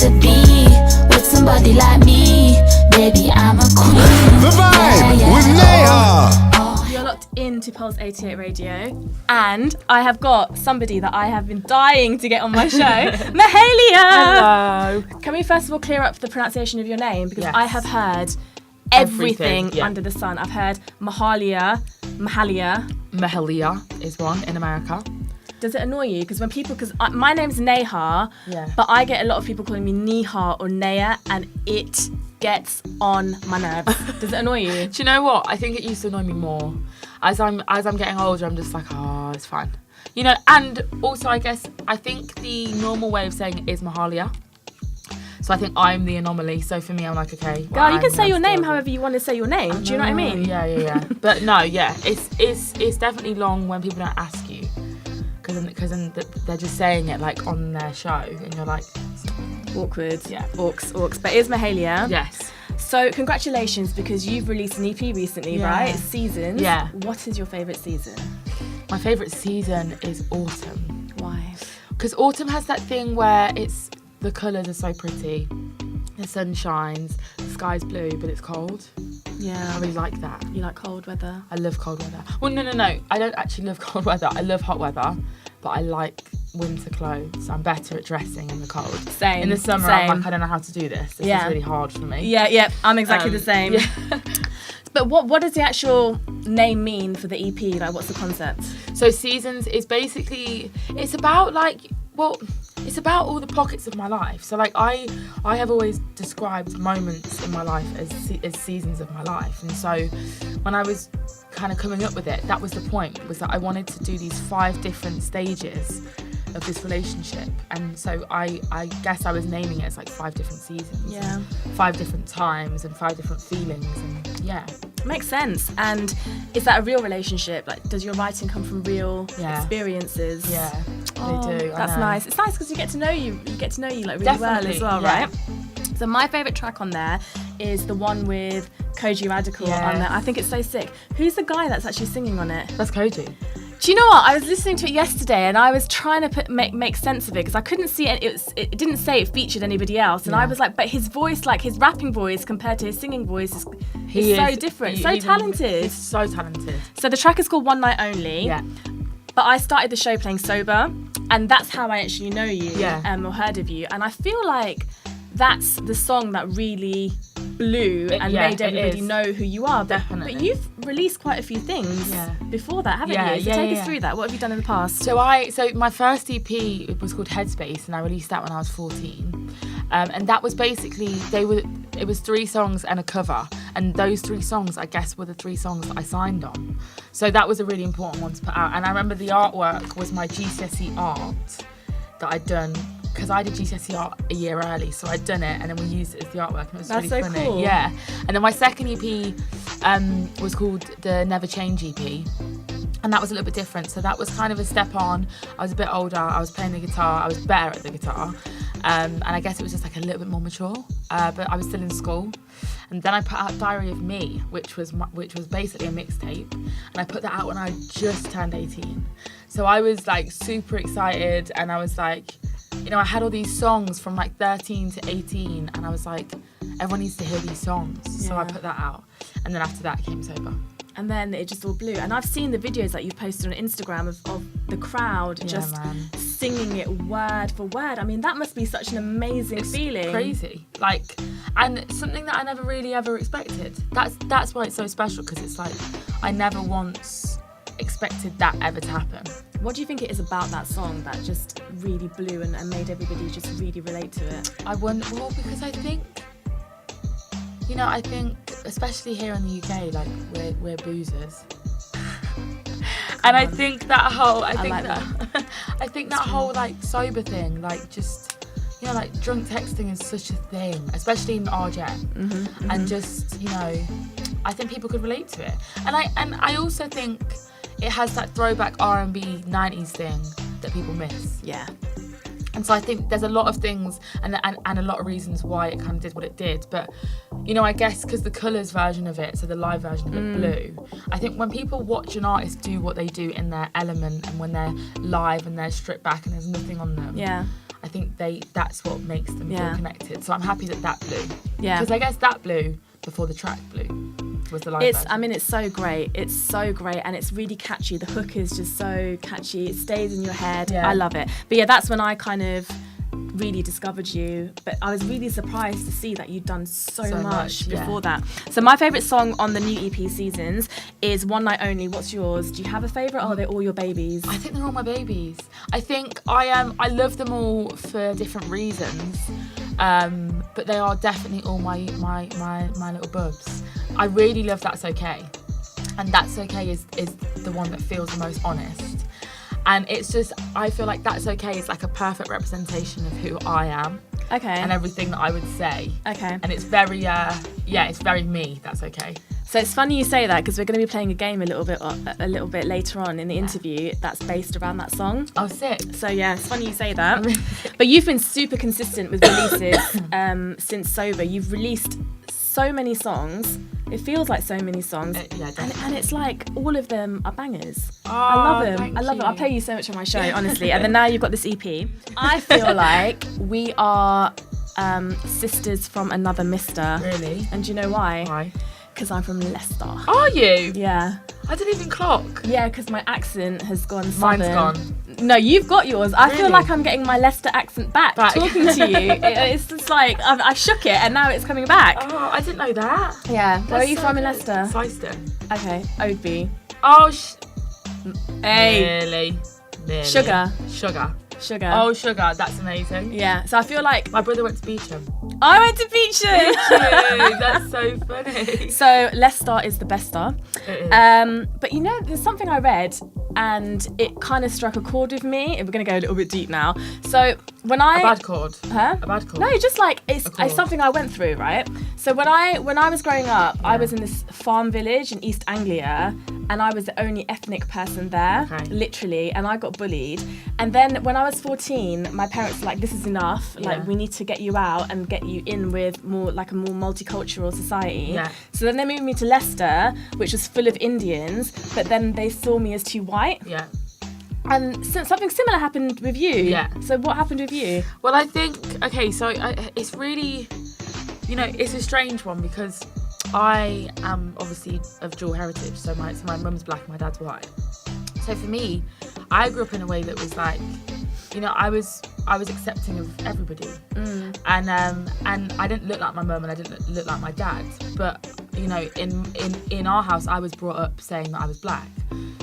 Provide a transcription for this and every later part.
to be with somebody like me. Baby, I'm a queen. The Vibe with Neha. You're locked into Pulse 88 Radio, and I have got somebody that I have been dying to get on my show, Mahalia. Hello. Can we first of all clear up the pronunciation of your name? Because Yes. I have heard everything yeah. under the sun. I've heard Mahalia. Mahalia is one in America. Does it annoy you? Because my name's Neha, Yeah. but I get a lot of people calling me Neha or Neha, and it gets on my nerves. Does it annoy you? Do you know what? I think it used to annoy me more. As I'm getting older, I'm just like, oh, it's fine. You know, and also I think the normal way of saying it is Mahalia. So I think I'm the anomaly. So for me, I'm like, okay. Girl, you I'm can say your gonna name still- however you want to say your name. Do you know what I mean? Yeah. But no, yeah, it's definitely long when people don't ask you, because then they're just saying it like on their show, and you're like, Awkward. Yeah. Orcs. But it is Mahalia. yes. So congratulations, because you've released an EP recently, Yeah. right? Seasons. Yeah. What is your favourite season? My favourite season is autumn, Why? because autumn has that thing where the colours are so pretty, the sun shines, the sky's blue, but it's cold. Yeah. I really like that. You like cold weather? I love cold weather. Well, no. I don't actually love cold weather. I love hot weather, but I like winter clothes. I'm better at dressing in the cold. Same. In the summer, I'm Same. like, I don't know how to do this. This Yeah. is really hard for me. Yeah. I'm exactly the same. Yeah. But what does the actual name mean for the EP? Like, what's the concept? So Seasons is basically, it's about it's about all the pockets of my life. So like I have always described moments in my life as seasons of my life. And so when I was kind of coming up with it, that was the point, was that I wanted to do these 5 different stages of this relationship. And so I guess I was naming it as like 5 different seasons. Yeah. And 5 different times and 5 different feelings, and yeah. Makes sense. And is that a real relationship? Like, does your writing come from real Yeah. experiences? Yeah, Oh, they do. I That's know. nice. It's nice because you get to know you. You get to know you like really well Definitely, as well, yeah. right? So my favourite track on there is the one with Koji Radical Yeah. on there. I think it's so sick. Who's the guy that's actually singing on it? That's Koji. Do you know what? I was listening to it yesterday and I was trying to make sense of it because I couldn't see it. It didn't say it featured anybody else, and Yeah. I was like, but his voice, like his rapping voice compared to his singing voice, is so different, so He's talented. so talented. So the track is called One Night Only. Yeah. But I started the show playing sober, and that's how I actually know you, Yeah. or heard of you. And I feel like that's the song that really blew and yeah, made it everybody is. know who you are. Definitely. But you've released quite a few things Yeah. before that, haven't Yeah, you? So yeah, take yeah. us through that. What have you done in the past? So my first EP was called Headspace, and I released that when I was 14. And that was basically it was 3 songs and a cover, and those 3 songs, I guess, were the 3 songs that I signed on. So that was a really important one to put out. And I remember the artwork was my GCSE art that I'd done, because I did GCSE art a year early, so I'd done it and then we used it as the artwork, and it was That's really so funny. cool. Yeah. And then my second EP was called the Never Change EP. And that was a little bit different. So that was kind of a step on. I was a bit older. I was playing the guitar. I was better at the guitar. And I guess it was just like a little bit more mature. But I was still in school. And then I put out Diary of Me, which was basically a mixtape. And I put that out when I just turned 18. So I was like super excited. And I was like, you know, I had all these songs from like 13 to 18. And I was like, everyone needs to hear these songs. So I Yeah. put that out. And then after that came Sober. And then it just all blew. And I've seen the videos that you've posted on Instagram of the crowd Yeah, just man. singing it word for word. I mean, that must be such an amazing feeling. Crazy, like, and something that I never really ever expected. That's why it's so special, because it's like I never once expected that ever to happen. What do you think it is about that song that just really blew and made everybody just really relate to it? Because I think, you know, especially here in the UK, like we're boozers. And I think that whole, I think that whole like sober thing, like just, you know, like drunk texting is such a thing, especially in our gen. And just, you know, I think people could relate to it. And I also think it has that throwback R&B 90s thing that people miss. Yeah. And so I think there's a lot of things and a lot of reasons why it kind of did what it did. But, you know, I guess because the colours version of it, so the live version of it blew, I think when people watch an artist do what they do in their element and when they're live and they're stripped back and there's nothing on them, Yeah. I think that's what makes them feel connected. So I'm happy that blew. Yeah. Because I guess that blew before the track blew. Was the live version. I mean, it's so great. It's so great, and it's really catchy. The hook is just so catchy. It stays in your head. Yeah. I love it. But yeah, that's when I kind of really discovered you. But I was really surprised to see that you'd done so much before that. So my favourite song on the new EP Seasons is One Night Only. What's yours? Do you have a favourite, or are they all your babies? I think they're all my babies. I think I love them all for different reasons. But they are definitely all my little bubs. I really love That's Okay. And That's Okay is the one that feels the most honest. And it's just, I feel like That's Okay is like a perfect representation of who I am. Okay. And everything that I would say. Okay. And it's very, it's very me, That's Okay. So it's funny you say that, because we're going to be playing a game a little bit later on in the interview that's based around that song. Oh, sick. So yeah, it's funny you say that. But you've been super consistent with releases since Sober. You've released so many songs. It feels like so many songs. Yeah, definitely. And it's like all of them are bangers. Oh, I love them. thank I love you. them. I play you so much on my show, honestly. And then now you've got this EP. I feel like we are sisters from another mister. Really? And do you know why? Why? Because I'm from Leicester. Are you? Yeah. I didn't even clock. Yeah, because my accent has gone southern. Mine's gone. No, you've got yours. I feel Really? like I'm getting my Leicester accent back. Talking to you. It's just like, I shook it and now it's coming back. Oh, I didn't know that. Yeah. Where are you so from in good. Leicester? Syston. Okay, Oadby. Oh, Hey. Nearly. Sugar. Sugar. Oh, Sugar. That's amazing. Yeah, so I feel like My brother went to Beecham. I went to Beecham. Dude, that's so funny. So Leicester is the best star. It is. But you know, there's something I read and it kind of struck a chord with me. We're going to go a little bit deep now. So when I... A bad chord. Huh? A bad chord. No, just like it's chord. something I went through, right? So when I was growing up, I was in this farm village in East Anglia, and I was the only ethnic person there, literally, and I got bullied. And then when I was 14, my parents were like, "This is enough. Like, we need to get you out and get you in with a more multicultural society." Yeah. So then they moved me to Leicester, which was full of Indians, but then they saw me as too white. Yeah. And something similar happened with you. Yeah. So what happened with you? Well, I think, okay, so it's really, it's a strange one because I am obviously of dual heritage. So my mum's black and my dad's white. So for me, I grew up in a way that was like, I was accepting of everybody. And I didn't look like my mum and I didn't look like my dad. But, in our house, I was brought up saying that I was black.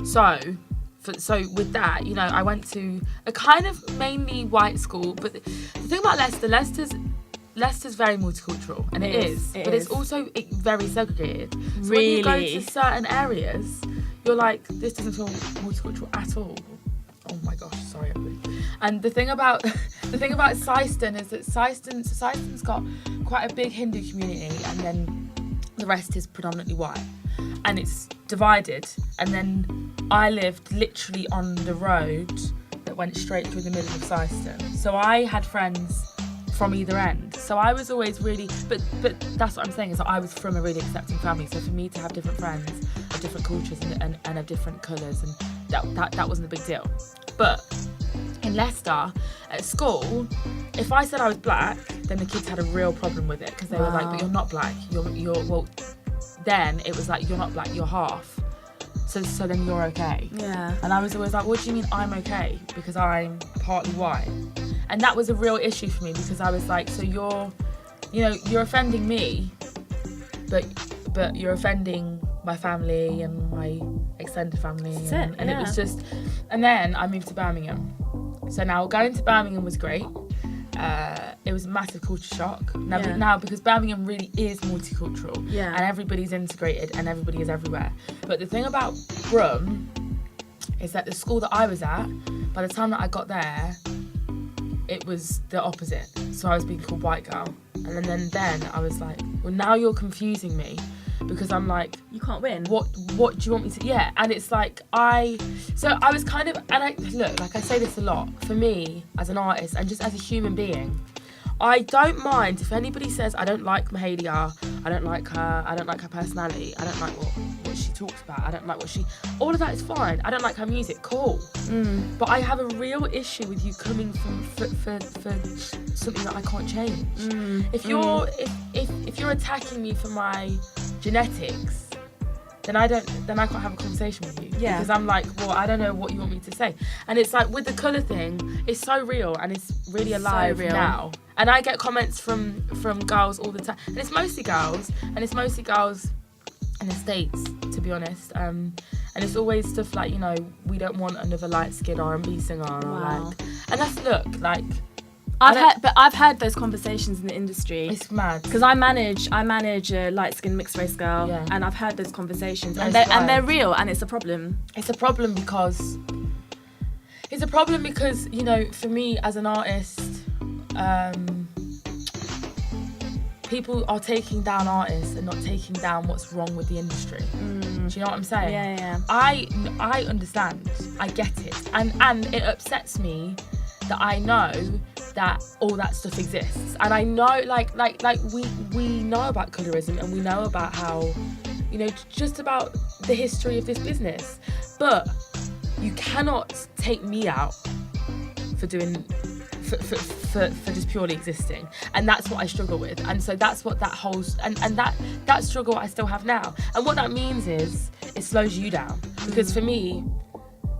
So with that, I went to a kind of mainly white school. But the thing about Leicester's very multicultural, and it is. But it's also very segregated. So when you go to certain areas, you're like, this doesn't feel multicultural at all. Oh my gosh, sorry, everybody. And the thing about Syston is that Syston's got quite a big Hindu community, and then the rest is predominantly white. And it's divided. And then I lived literally on the road that went straight through the middle of Syston. So I had friends from either end. So I was always really, but that's what I'm saying, is that I was from a really accepting family. So for me to have different friends of different cultures and of different colours, and that wasn't a big deal. But in Leicester, at school, if I said I was black, then the kids had a real problem with it, because they were like, but you're not black. Well, then it was like, you're not black, you're half. So then you're okay. Yeah. And I was always like, what do you mean I'm okay? Because I'm partly white. And that was a real issue for me, because I was like, so you're offending me, but you're offending my family and my extended family. And it was just, and then I moved to Birmingham. So now going to Birmingham was great. It was a massive culture shock. Now, because Birmingham really is multicultural, and everybody's integrated and everybody is everywhere. But the thing about Brum is that the school that I was at, by the time that I got there, it was the opposite. So I was being called white girl, and then I was like, well, now you're confusing me, because I'm like, you can't win. What do you want me to? Yeah, and it's like I was kind of, and I look, like I say this a lot, for me as an artist and just as a human being, I don't mind if anybody says I don't like Mahalia, I don't like her personality, I don't like what she talks about, I don't like all of that is fine. I don't like her music, cool. But I have a real issue with you coming for something that I can't change. If you're attacking me for my genetics, then I can't have a conversation with you. Yeah. Because I'm like, well, I don't know what you want me to say. And it's like with the colour thing, it's so real and it's really alive now. And I get comments from girls all the time. And it's mostly girls in the States, to be honest. And it's always stuff like, you know, we don't want another light-skinned R&B singer. Wow. And that's, look, like... I've had those conversations in the industry. It's mad. Because I manage a light-skinned mixed race girl, and I've heard those conversations, and they're real, and it's a problem. It's a problem because, you know, for me as an artist, people are taking down artists and not taking down what's wrong with the industry. Do you know what I'm saying? Yeah. I understand. I get it, and it upsets me that I know that all that stuff exists, and I know like we know about colorism, and we know about how, you know, just about the history of this business, but you cannot take me out for doing for just purely existing, and that's what I struggle with. And so that's what that holds, and that struggle I still have now. And what that means is it slows you down, because for me,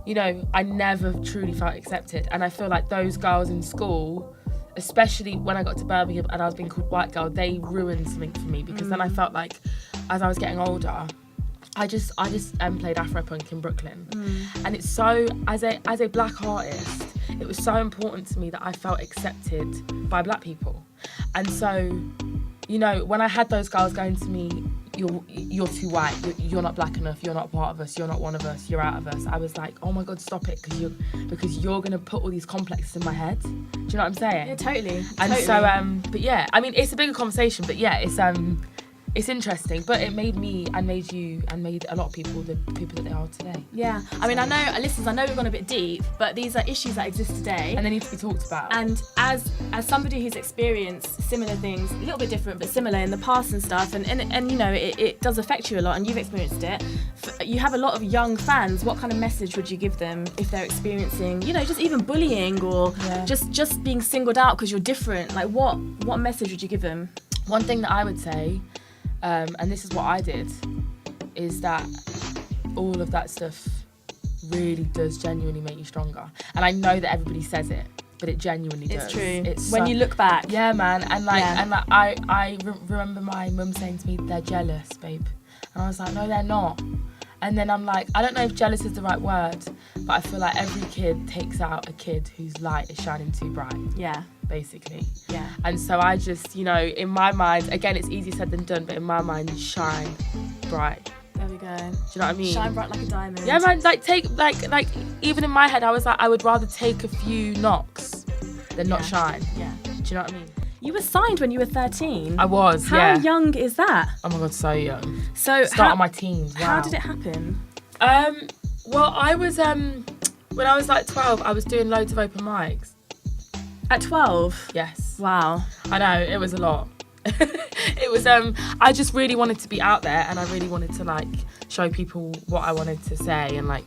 you know, I never truly felt accepted. And I feel like those girls in school, especially when I got to Birmingham and I was being called white girl, they ruined something for me, because then I felt like as I was getting older, I just played Afropunk in Brooklyn. And it's so, as a black artist, it was so important to me that I felt accepted by black people. And so, you know, when I had those girls going to me, you're too white, you're not black enough, you're not part of us, you're not one of us, you're out of us, I was like, oh my God, stop it, because you're gonna put all these complexes in my head. Do you know what I'm saying? Yeah, totally. And so, but yeah, I mean, it's a bigger conversation, but yeah, it's interesting, but it made me and made you and made a lot of people the people that they are today. Yeah, I mean, I know, listeners, I know we've gone a bit deep, but these are issues that exist today, And they need to be talked about. and as somebody who's experienced similar things, a little bit different but similar in the past and stuff, and you know, it does affect you a lot, and you've experienced it. You have a lot of young fans. What kind of message would you give them if they're experiencing, you know, just even bullying or just being singled out because you're different? Like, what message would you give them? One thing that I would say, and this is what I did, is that all of that stuff really does genuinely make you stronger. And I know that everybody says it, but it genuinely does. It's true. It's when you look back. Yeah, man. And I remember my mum saying to me, they're jealous, babe. And I was like, no, they're not. And then I'm like, I don't know if jealous is the right word, but I feel like every kid takes out a kid whose light is shining too bright. Yeah. Basically. Yeah. And so I just, you know, in my mind, again, it's easier said than done, but in my mind, shine bright. There we go. Do you know what I mean? Shine bright like a diamond. Yeah, man, like even in my head, I was like, I would rather take a few knocks than not shine. Yeah. Do you know what I mean? You were signed when you were 13. I was, How young is that? Oh my God, so young. So Start of my teens, wow. How did it happen? Well, I was, when I was like 12, I was doing loads of open mics. At 12? Yes. Wow. I know, it was a lot. It was, I just really wanted to be out there, and I really wanted to like show people what I wanted to say, and like,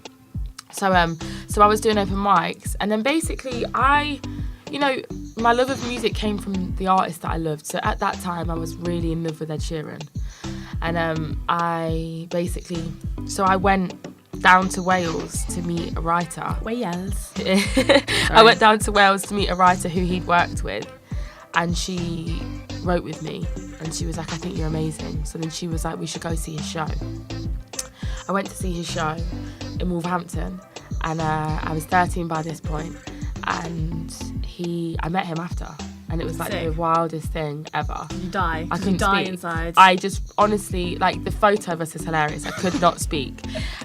so I was doing open mics, and then basically you know, my love of music came from the artist that I loved. So at that time, I was really in love with Ed Sheeran. And I went down to Wales to meet a writer. Wales. I went down to Wales to meet a writer who he'd worked with. And she wrote with me. And she was like, I think you're amazing. So then she was like, we should go see his show. I went to see his show in Wolverhampton. And I was 13 by this point. And I met him after, and it was like the wildest thing ever. Did you die? I couldn't speak. Inside? I just honestly, like, the photo of us is hilarious. I could not speak.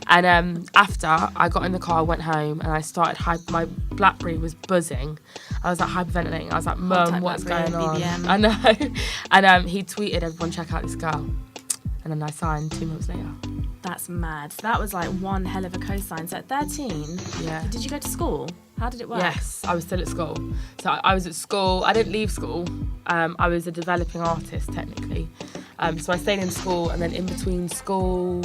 And after I got in the car, I went home, and I started my BlackBerry was buzzing. I was like hyperventilating. I was like, Mum, what's going on? BBM. I know. And he tweeted, everyone check out this girl. And then I signed 2 months later. That's mad. So that was like one hell of a cosign. So at 13, Yeah. did you go to school? How did it work? Yes, I was still at school. So I was at school. I didn't leave school. I was a developing artist, technically. So I stayed in school, and then in between school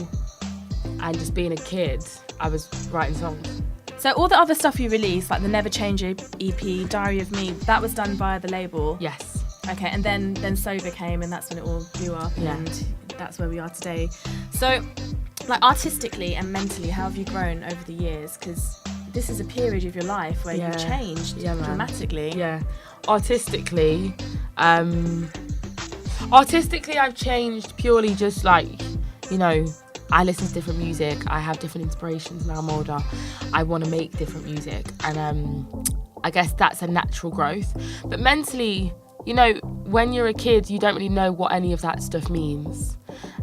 and just being a kid, I was writing songs. So all the other stuff you released, like the Never Change EP, Diary of Me, that was done via the label? Yes. Okay, and then Sober came, and that's when it all blew up, and that's where we are today. So, like, artistically and mentally, how have you grown over the years? Because this is a period of your life where you've changed dramatically. Yeah. Artistically, I've changed purely just like, you know, I listen to different music. I have different inspirations now I'm older. I want to make different music. And I guess that's a natural growth. But mentally, you know, when you're a kid, you don't really know what any of that stuff means.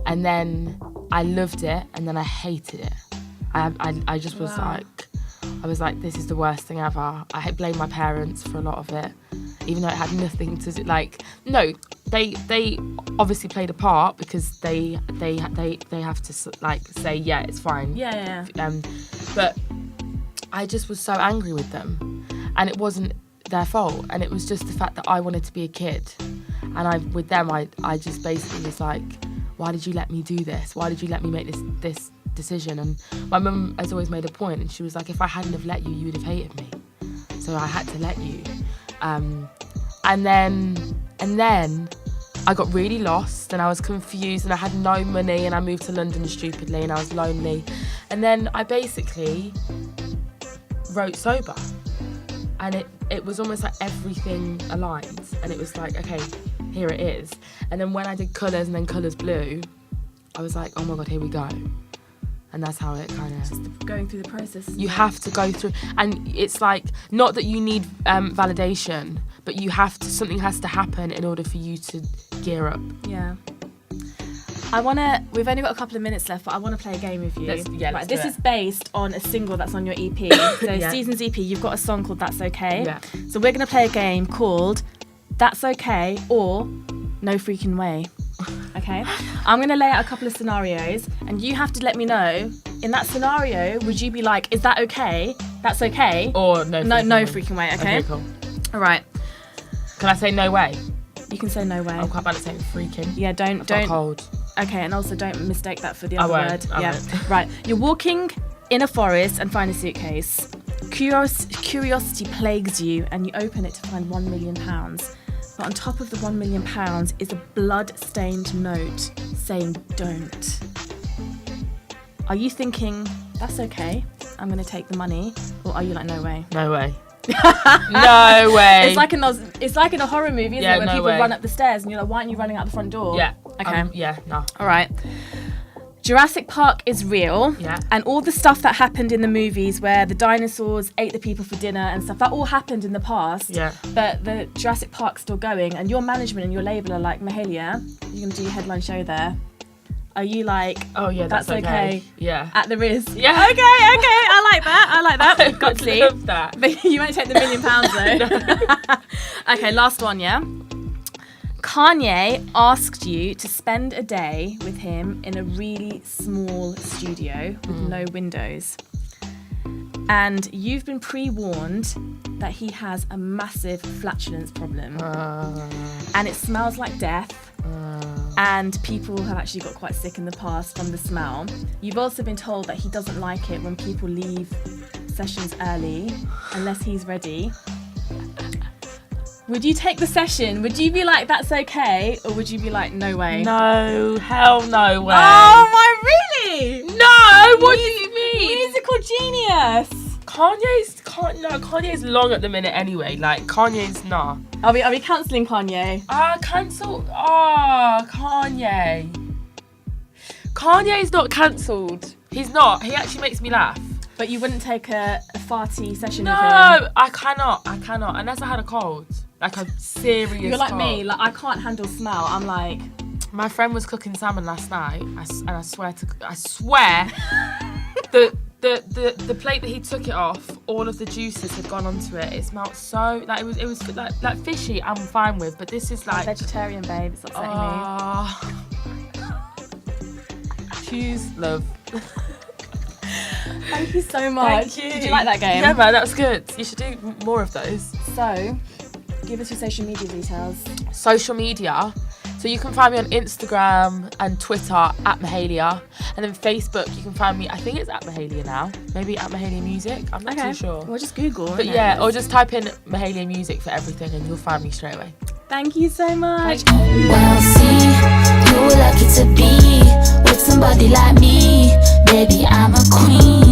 And then I loved it, and then I hated it. I just was like, this is the worst thing ever. I blame my parents for a lot of it, even though it had nothing to do. Like, no, they obviously played a part because they have to like say, yeah, it's fine. Yeah. But I just was so angry with them, and it wasn't their fault, and it was just the fact that I wanted to be a kid, and I just basically was like, why did you let me do this? Why did you let me make this decision? And my mum has always made a point, and she was like, if I hadn't have let you, you would have hated me. So I had to let you. And then I got really lost, and I was confused, and I had no money, and I moved to London stupidly, and I was lonely. And then I basically wrote Sober, and it was almost like everything aligned, and it was like, okay, here it is. And then when I did Colours and then Colours Blue, I was like, oh my God, here we go. And that's how it kind of... Just going through the process. You have to go through, and it's like, not that you need validation, but something has to happen in order for you to gear up. Yeah. We've only got a couple of minutes left, but I want to play a game with you. Let's this is based on a single that's on your EP. So Season's EP, you've got a song called That's Okay. Yeah. So we're going to play a game called That's Okay or No Freaking Way. Okay? I'm going to lay out a couple of scenarios, and you have to let me know, in that scenario, would you be like, is that okay? That's okay? Or no freaking way, okay? Okay, cool. All right. Can I say no way? You can say no way. I'm quite bad at saying freaking. Yeah, don't. Cold. Okay, and also don't mistake that for the other word. I won't. Right. You're walking in a forest and find a suitcase. Curiosity plagues you, and you open it to find £1 million. But on top of the £1 million is a blood-stained note saying don't. Are you thinking, that's okay, I'm going to take the money? Or are you like, no way? No way. No way. It's like in a horror movie, isn't it? When people run up the stairs and you're like, why aren't you running out the front door? Yeah. Okay. No. All right. Jurassic Park is real, and all the stuff that happened in the movies where the dinosaurs ate the people for dinner and stuff, that all happened in the past. Yeah. But the Jurassic Park's still going, and your management and your label are like, Mahalia, you're going to do your headline show there. Are you like, oh yeah, that's okay. Yeah. At the Riz? Yeah. Okay, I like that. We've got to. I love that. But you won't take the £1 million though. Okay, last one, yeah? Kanye asked you to spend a day with him in a really small studio with no windows. And you've been pre-warned that he has a massive flatulence problem. And it smells like death. And people have actually got quite sick in the past from the smell. You've also been told that he doesn't like it when people leave sessions early unless he's ready. Would you take the session? Would you be like, that's okay? Or would you be like, no way? No, hell no way. Oh my, really? No, what do you mean? Musical genius. Kanye's long at the minute anyway. Like, Kanye's nah. Are we cancelling Kanye? Cancel. Kanye. Kanye's not cancelled. He's not. He actually makes me laugh. But you wouldn't take a farty session with him? No, I cannot. Unless I had a cold. Like a serious cold. You're like me. Like, I can't handle smell. I'm like... My friend was cooking salmon last night, and I swear the plate that he took it off, all of the juices had gone onto it. It smelled so like it was like fishy. I'm fine with, but this is like I'm vegetarian, babe. It's upsetting me. Choose love. Thank you so much. Thank you. Did you like that game? Yeah, man, that was good. You should do more of those. So, give us your social media details. Social media. So you can find me on Instagram and Twitter at Mahalia. And then Facebook, you can find me, I think it's at Mahalia now. Maybe at Mahalia Music. I'm not too sure. Well, just Google. But yeah, or just type in Mahalia Music for everything and you'll find me straight away. Thank you so much. Well, see, you were lucky to be with somebody like me. Baby, I'm a queen.